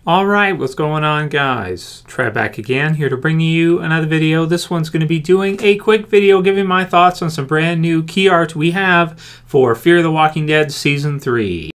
Alright, what's going on, guys? Trev back again, here to bring you another video. This one's going to be doing a quick video giving my thoughts on some brand new key art we have for Fear the Walking Dead Season 3.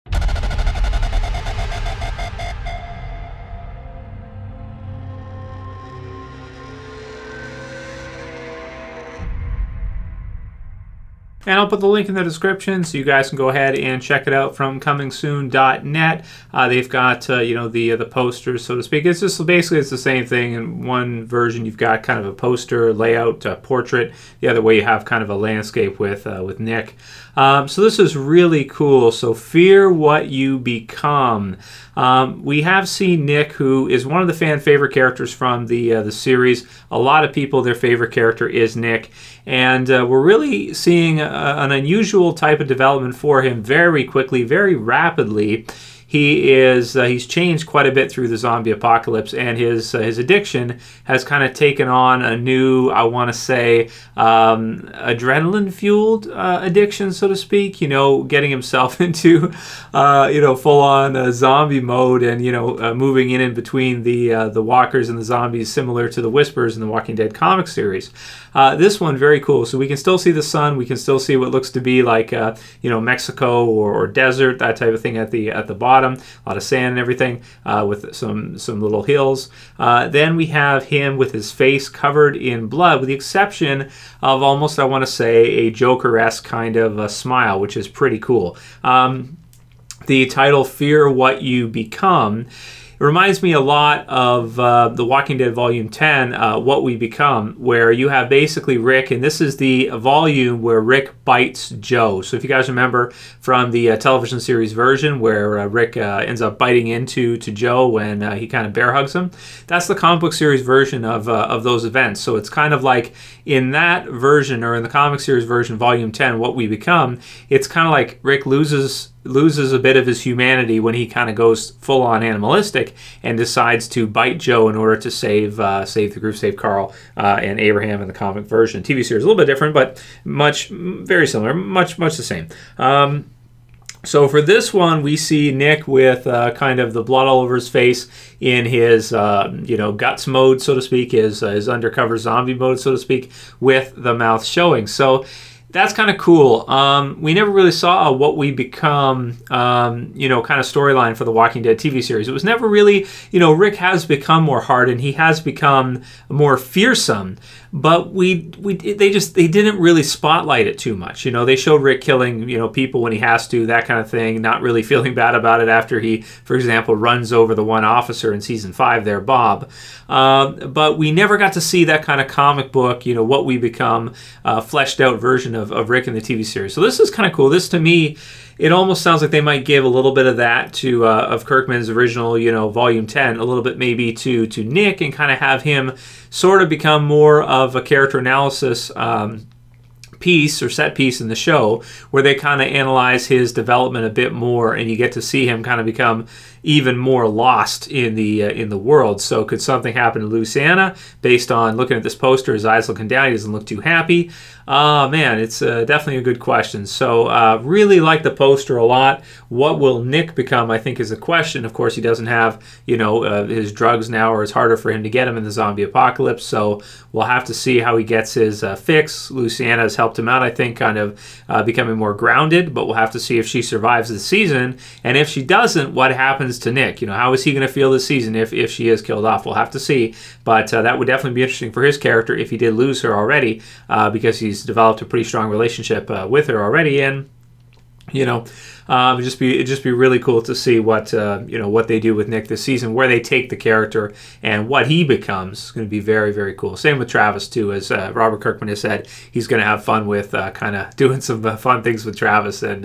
And I'll put the link in the description so you guys can go ahead and check it out from comingsoon.net. They've got you know, the posters, so to speak. It's just basically it's the same thing. In one version you've got kind of a poster layout, portrait. The other way you have kind of a landscape with Nick. So this is really cool. So fear what you become. We have seen Nick, who is one of the fan favorite characters from the series. A lot of people, their favorite character is Nick, and we're really seeing an unusual type of development for him very quickly, very rapidly. He's changed quite a bit through the zombie apocalypse, and his addiction has kind of taken on a new, I want to say, adrenaline-fueled addiction, so to speak. You know, getting himself into, you know, full-on zombie mode, and you know, moving in between the walkers and the zombies, similar to the Whispers in the Walking Dead comic series. This one very cool. So we can still see the sun. We can still see what looks to be like, you know, Mexico or desert, that type of thing at the bottom. A lot of sand and everything, with some little hills. Then we have him with his face covered in blood, with the exception of almost, I want to say, a Joker-esque kind of a smile, which is pretty cool. The title, Fear What You Become, it reminds me a lot of The Walking Dead Volume 10, What We Become, where you have basically Rick, and this is the volume where Rick bites Joe. So if you guys remember from the television series version where Rick ends up biting into Joe when he kind of bear hugs him, that's the comic book series version of those events. So it's kind of like in that version, or in the comic series version, Volume 10, What We Become, it's kind of like Rick loses a bit of his humanity when he kind of goes full-on animalistic and decides to bite Joe in order to save the group, save Carl and Abraham in the comic version. TV series a little bit different, but very similar, much the same. So for this one, we see Nick with kind of the blood all over his face in his, you know, guts mode, so to speak, his undercover zombie mode, so to speak, with the mouth showing. So that's kind of cool. We never really saw a What We Become, you know, kind of storyline for the Walking Dead TV series. It was never really, you know, Rick has become more hardened. He has become more fearsome, but they didn't really spotlight it too much. You know, they showed Rick killing, you know, people when he has to, that kind of thing, not really feeling bad about it after he, for example, runs over the one officer in Season 5 there, Bob. But we never got to see that kind of comic book, you know, What We Become, fleshed out version of Rick in the TV series. So this is kind of cool. This, to me, it almost sounds like they might give a little bit of that to of Kirkman's original, you know, Volume 10, a little bit maybe to Nick, and kind of have him sort of become more of a character analysis piece or set piece in the show, where they kind of analyze his development a bit more, and you get to see him kind of become even more lost in the world. So could something happen to Luciana based on looking at this poster? His eyes looking down, he doesn't look too happy. Man, it's definitely a good question. So really like the poster a lot. What will Nick become, I think, is a question. Of course, he doesn't have, you know, his drugs now, or it's harder for him to get them in the zombie apocalypse. So we'll have to see how he gets his fix. Luciana has helped him out, I think, kind of becoming more grounded, but we'll have to see if she survives the season. And if she doesn't, what happens to Nick? You know, how is he going to feel this season if she is killed off? We'll have to see. But that would definitely be interesting for his character if he did lose her already, because he's developed a pretty strong relationship with her already, and you know, it'd just be really cool to see what you know, what they do with Nick this season, where they take the character and what he becomes. It's going to be very, very cool. Same with Travis too, as Robert Kirkman has said, he's going to have fun with kind of doing some fun things with Travis, and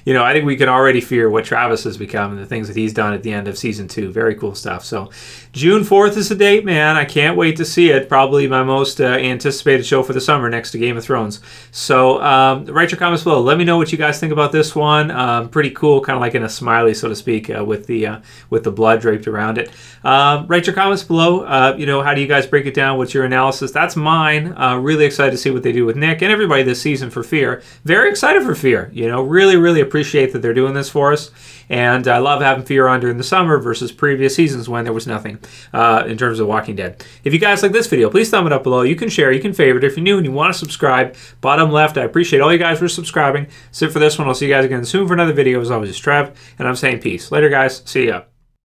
you know, I think we can already fear what Travis has become and the things that he's done at the end of Season 2. Very cool stuff. So June 4th is the date, man. I can't wait to see it. Probably my most anticipated show for the summer, next to Game of Thrones. So write your comments below. Let me know what you guys think about this one. Pretty cool, kind of like in a smiley, so to speak, with the blood draped around it. Write your comments below. You know, how do you guys break it down? What's your analysis? That's mine. Really excited to see what they do with Nick and everybody this season for Fear. Very excited for Fear. You know, really, really appreciate that they're doing this for us. And I love having fear on during the summer versus previous seasons when there was nothing in terms of Walking Dead. If you guys like this video, please thumb it up below. You can share, you can favorite. If you're new and you want to subscribe, bottom left, I appreciate all you guys for subscribing. That's it for this one. I'll see you guys again soon for another video. As always, it's Trev, and I'm saying peace. Later, guys. See ya.